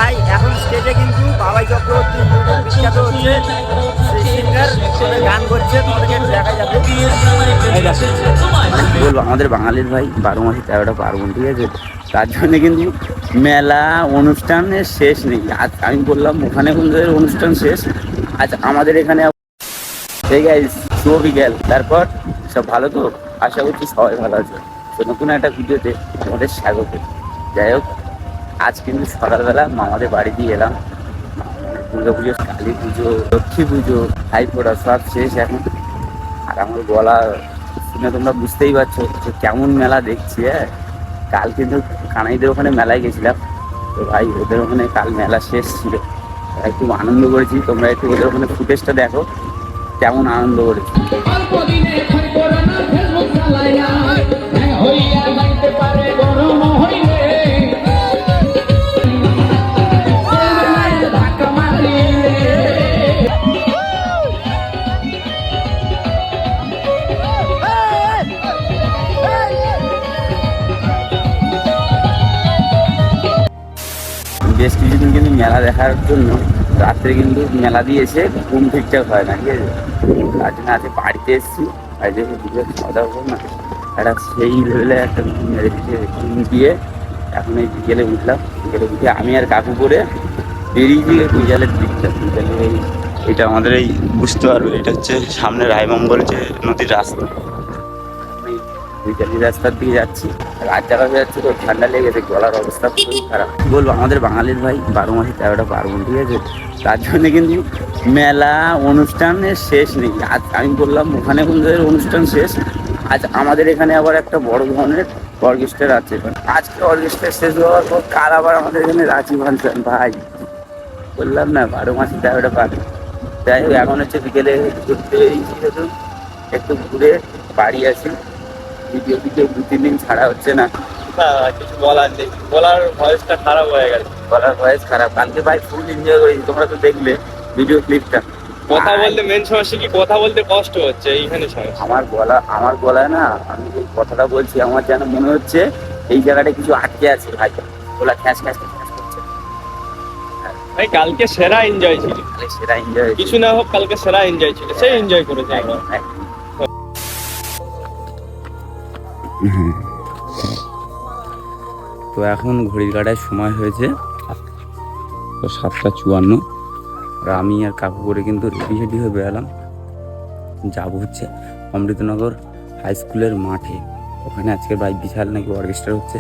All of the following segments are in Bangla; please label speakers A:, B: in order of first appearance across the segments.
A: ভাই এখন স্টেজে কিন্তু বাবাই চক্রবর্তী বিখ্যাত হচ্ছে সিঙ্গার গান করছে, তোমাদেরকে একটু দেখা যাবে। বলবো আমাদের বাঙালির ভাই 12 মাসে 13টা পার্বণ, ঠিক আছে? তার জন্য কিন্তু মেলা অনুষ্ঠানের শেষ নেই। আজ আমি বললাম ওখানে কোনদের অনুষ্ঠান শেষ, আজ আমাদের এখানে। ঠিক আছে, শুভ বিকেল। তারপর সব ভালো তো? আশা করছি সবাই ভালো আছে। তো নতুন একটা ভিডিওতে আমাদের স্বাগত। যাই হোক, আজ কিন্তু সকালবেলা মামাদের বাড়ি দিয়ে এলাম। দুর্গা পুজো, কালী পুজো, লক্ষ্মী পুজো, ভাইফোঁটা সব শেষ এখন। আর আমার গলা শুনে তোমরা বুঝতেই পারছো যে কেমন মেলা দেখছি। হ্যাঁ, কাল কিন্তু কানাইদের ওখানে মেলায় গেছিলাম। তো ভাই ওদের ওখানে কাল মেলা শেষ ছিল, একটু আনন্দ করেছি। তোমরা একটু ওদের ওখানে ফুটেজটা দেখো কেমন আনন্দ করেছি। বেশ কিছুদিন কিন্তু মেলা দেখার জন্য রাত্রে কিন্তু মেলা দিয়েছে, ঘুম ঠিকঠাক হয় না, ঠিক আছে? তার জন্য আজকে বাড়িতে এসেছি, বাড়িতে এসে দুপুরে খাওয়া দাওয়া করবো না, একটা সেই লেভেলে একটা ঘুম মেরে দিচ্ছে। ঘুম দিয়ে এখন এই বিকেলে উঠলাম। বিকেলে উঠে আমি আর কাকু করে বেরিয়েছি বিকেলের দিকটা। বিকেলে এটা আমাদের এই বুঝতে পারবে, এটা হচ্ছে সামনে রায়মঙ্গল যে নদীর রাস্তা, বিকেলি রাস্তার দিকে যাচ্ছি। রাত জায়গা হয়ে যাচ্ছে তো ঠান্ডা লেগেছে, গলার অবস্থা খুবই খারাপ। কি বলবো, আমাদের বাঙালির ভাই 12 মাসে 13টা পার্বণ, ঠিক আছে? তার জন্য কিন্তু মেলা অনুষ্ঠানের শেষ নেই। আজ আমি বললাম ওখানে কোনদের অনুষ্ঠান শেষ, আজ আমাদের এখানে আবার একটা বড় ধরনের অর্কেস্ট্রা আছে। আজকে অর্কেস্ট্রা শেষ হওয়ার পর কাল আবার আমাদের এখানে রাঁচি ফাংশন। ভাই বললাম না 12 মাসে 13টা পার্বণ। যাই হোক, এখন হচ্ছে বিকেলে ঘুরতে বেরিয়েছি, একটু ঘুরে বাড়ি আসি। ভিডিও 2-3 দিন ছাড়া হচ্ছে না।
B: কিছু বলার নেই, বলার ভয়েসটা খারাপ হয়ে গেছে।
A: গলার ভয়েস খারাপ। কালকে ভাই ফুল এনজয় করেছি, তোমরা তো দেখলে ভিডিও ক্লিপটা।
B: কথা বলতে মেন সমস্যা কি, কথা বলতে কষ্ট হচ্ছে, এইখানে সমস্যা।
A: আমার গলায় না, আমি যে কথাটা বলছি আমার যেন মনে হচ্ছে এই জায়গাটা কিছু আটকে আছে ভাই, গলা খ্যাস খ্যাস খ্যাস করছে।
B: ভাই কালকে সেরা এনজয় ছিল,
A: সেটা এনজয়
B: কিছু না হোক কালকে সেরা এনজয় ছিল, সেই এনজয় করেছে আমরা।
A: তো এখন ঘড়ির কাটায় সময় হয়েছে তো 7টা 54। আর আমি আর কাকু করে কিন্তু রেডি হয়ে বেরালাম। যাবো হচ্ছে অমৃতনগর হাই স্কুলের মাঠে। ওখানে আজকে ভাই বিশাল নাকি অর্কেস্ট্রা হচ্ছে।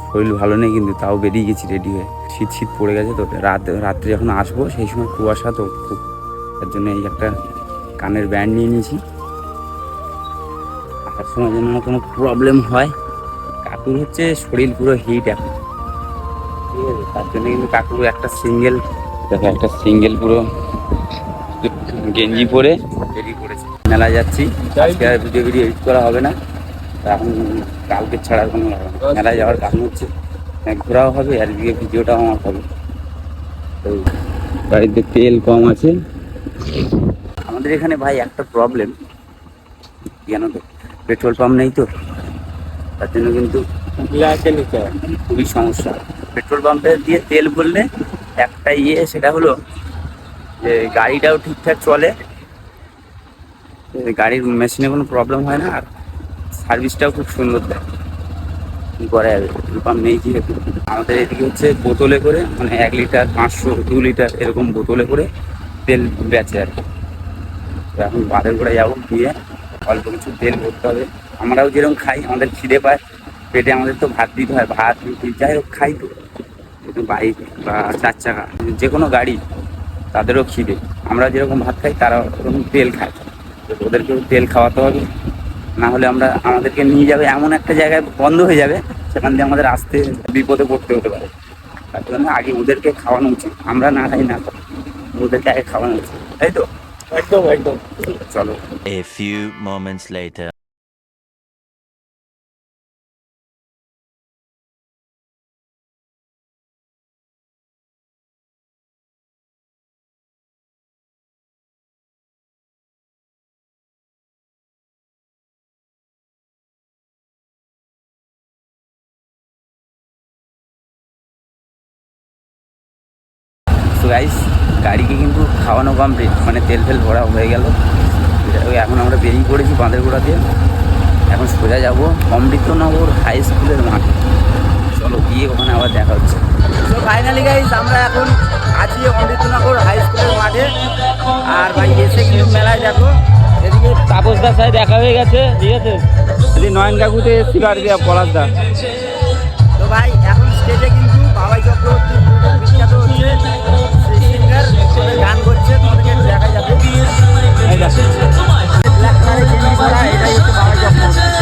A: শরীর ভালো নেই কিন্তু তাও বেরিয়ে গেছি রেডি হয়ে। শীত শীত পড়ে গেছে তো, রাত্রে যখন আসবো সেই সময় কুয়াশা তো খুব, তার জন্য এই একটা কানের ব্যান্ড নিয়ে নিয়েছি। আসার সময় যেন কোনো প্রবলেম হয়। কাকুর হচ্ছে শরীর পুরো হিট এখন, ঠিক আছে? তার জন্য কিন্তু কাকুর একটা সিঙ্গেল, দেখো একটা সিঙ্গেল পুরো গেঞ্জি পরে রেডি করেছে। মেলায় যাচ্ছি, আজকে আর ভিডিও এডিট করা হবে না। এখন কালকে ছাড়ার কোনো মেলায় যাওয়ার কারণ হচ্ছে ঘোরাও হবে আর এদিকে ভিডিওটাও আমার হবে। তো গাড়িতে তেল কম আছে। আমাদের এখানে ভাই একটা প্রবলেম জানো তো, পেট্রোল পাম্প নেই তো, তার জন্য কিন্তু খুবই সমস্যা। পেট্রোল পাম্পে দিয়ে তেল ভরলে একটা সেটা হলো যে গাড়িটাও ঠিকঠাক চলে, গাড়ির মেশিনে কোনো প্রবলেম হয় না, আর সার্ভিসটাও খুব সুন্দর দেয়। কী করা যাবে, পেট্রোল পাম্প নেই যেহেতু। আমাদের এদিকে হচ্ছে বোতলে করে, মানে 1 লিটার 500 2 লিটার এরকম বোতলে করে তেল বেচে আর কি। তো এখন বাদের করে যাবো, গিয়ে অল্প কিছু তেল ভরতে হবে। আমরাও যেরকম খাই, আমাদের খিদে পায় পেটে, আমাদের তো ভাত দিতে হয়, ভাত রুটি যাই হোক খাই তো। কিন্তু বাইক বা 4 চাকা যে কোনো গাড়ি, তাদেরও খিদে। আমরা যেরকম ভাত খাই তারা ওরকম তেল খায়, তো ওদেরকেও তেল খাওয়াতে হবে। না হলে আমাদেরকে নিয়ে যাবে এমন একটা জায়গায় বন্ধ হয়ে যাবে, সেখান দিয়ে আমাদের আসতে বিপদে পড়তে হতে পারে। তার জন্য আগে ওদেরকে খাওয়ানো উচিত, আমরা না খাই না, ওদেরকে আগে খাওয়ানো উচিত, তাই তো?
B: একদম একদম।
A: চলো।
C: A few moments later.
A: তো গাইস গাড়িকে কিন্তু খাওয়ানো কমপ্লিট, মানে তেল ফেল ভরা হয়ে গেল। এখন আমরা বেরিয়ে পড়েছি বাঁধেরগোড়া দিয়ে। এখন সোজা যাব অমৃতনগর হাই স্কুলের মাঠে। চলো গিয়ে ওখানে আবার দেখা হচ্ছে। তো ফাইনালি গাইস আমরা এখন আছি অমৃতনগর হাই স্কুলের মাঠে। আর ভাই এসে কিন্তু মেলায় দেখো এদিকে তাপসদার সাথে দেখা হয়ে গেছে, ঠিক আছে। এদিকে নয়ন কাকুতে এসেছিল আর কি পলাশদা। তো ভাই এখন স্টেজে কিন্তু বাবাই চক্রবর্তী বিখ্যাত হচ্ছে সিঙ্গার গান করছে, তোমাদেরকে একটু দেখা যাবে। এই দেখো ব্ল্যাক কালারের গেঞ্জি পরা, এটাই হচ্ছে বাবাই চক্রবর্তী।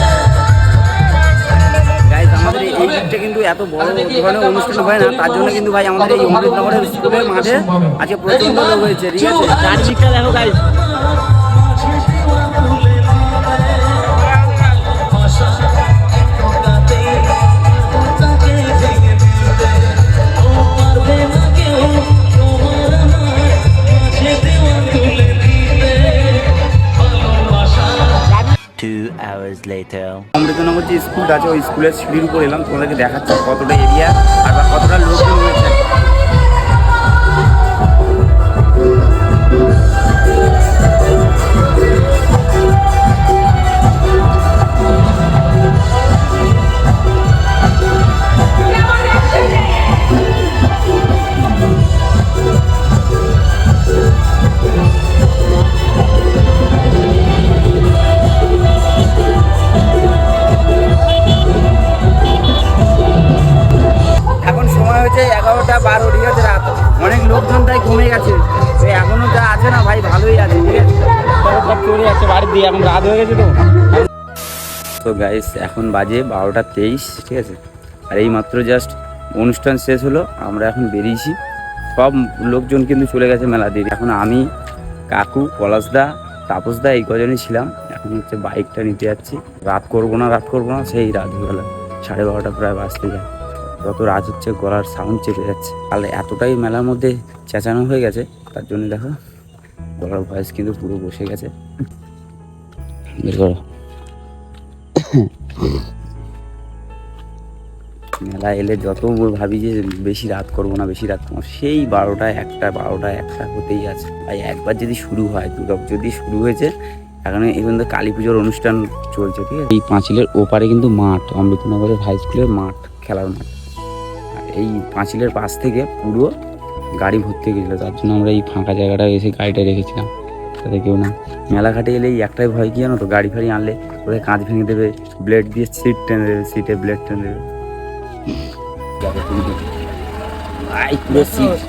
A: গাইস আমাদের এই দিকটা কিন্তু এত বড় ধরনের অনুষ্ঠান হয় না, তার জন্য কিন্তু ভাই আমাদের এই অমৃতনগরের স্কুলের মাঠে আজকে প্রচন্ড লোক হয়েছে, ঠিক আছে। চারদিকটা দেখো গাইস। অমৃতনগর যে স্কুলটা আছে ওই স্কুলের সিঁড়ির উপর এলাম, তোমাদেরকে দেখাচ্ছি কতটা এরিয়া আর বা কতটা লোকজন রয়েছে। এখন সময় হচ্ছে 11:12, ঠিক আছে, রাত। অনেক লোকজন তাই কমে গেছে, তো এখনো যা আছে না ভাই ভালোই আছে, ঠিক আছে। সব চলে যাচ্ছে বাড়ির দিয়ে, এখন রাত হয়ে গেছে তো। তো গাইস এখন বাজে 12:23, ঠিক আছে। আর এই মাত্র জাস্ট অনুষ্ঠান শেষ হলো, আমরা এখন বেরিয়েছি। সব লোকজন কিন্তু চলে গেছে মেলা দিয়ে। এখন আমি, কাকু, পলাশদা, তাপসদা এই কজনই ছিলাম। এখন হচ্ছে বাইকটা নিতে যাচ্ছি। রাত করবো না সেই রাত হয়ে গেল, 12:30 প্রায় বাজতে যায়। যত রাত হচ্ছে গলার সাউন্ড চেপে যাচ্ছে। তাহলে এতটাই মেলার মধ্যে চেঁচানো হয়ে গেছে, তার জন্য দেখো গলার ভয়েস কিন্তু পুরো বসে গেছে। বের করো। মেলা এলে যত ভাবি যে বেশি রাত করবো না, সেই 12টা 1টা হতেই আছে ভাই। একবার যদি শুরু হয়, যদি শুরু হয়েছে, এখন এই পর্যন্ত কালী পুজোর অনুষ্ঠান চলছে, ঠিক আছে। এই পাঁচিলের ওপারে কিন্তু মাঠ, অমৃতনগরের হাই স্কুলের মাঠ, খেলার মাঠ। এই পাঁচিলের পাশ থেকে পুরো গাড়ি ভর্তি গেছিলো, তার জন্য আমরা এই ফাঁকা জায়গাটা এসে গাড়িটা রেখেছিলাম, তাতে কেউ না। মেলাঘাটে এলে একটাই ভয়, কি জানো তো, গাড়ি ফাড়ি আনলে ওদের কাঁচ ভেঙে দেবে, ব্লেড দিয়ে সিট টেনে দেবে, সিটে ব্লেড টেনে দেবে। পুরো সিট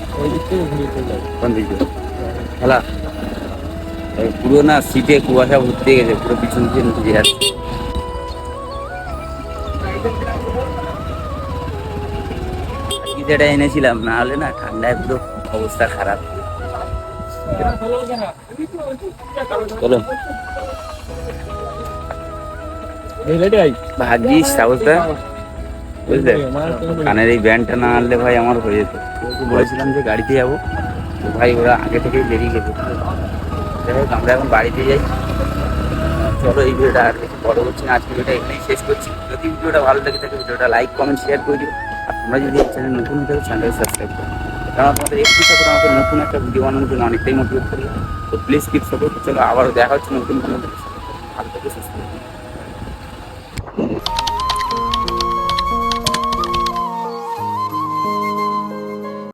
A: খেলা পুরো না, সিটে কুয়াশা ভর্তি গেছে, পুরো পিছন দিয়ে নিচে যাচ্ছে। যেটা এনেছিলাম, না হলে না ঠান্ডায় পুরো অবস্থা খারাপ। চলো ভাগ্যিস অবস্থা, বুঝলে, কানের এই ব্যান্ডটা না আনলে ভাই আমার হয়ে যেত। বলেছিলাম যে গাড়িতে যাবো, তো ভাই ওরা আগে থেকেই বেরিয়ে গেছে। যাই হোক আমরা এখন বাড়িতে যাই। চলো এই ভিডিওটা আর বেশি বড় করছি না, আজকে ভিডিওটা এখানেই শেষ করছি। যদি ভিডিওটা ভালো লেগে থাকে ভিডিওটা লাইক, কমেন্ট, শেয়ার করে দিও। আর তোমরা যদি এই চ্যানেল নতুন হয়ে থাকো, চ্যানেলটাকে সাবস্ক্রাইব করো, কারণ তোমাদের একটু সাপোর্ট আমাকে নতুন একটা ভিডিও বানানোর জন্য অনেকটাই মোটিভেট করি। তো প্লিজ কিপ সাপোর্ট। চলো আবারও দেখা হচ্ছে নতুন কোনো ভালো থেকে সুস্থ।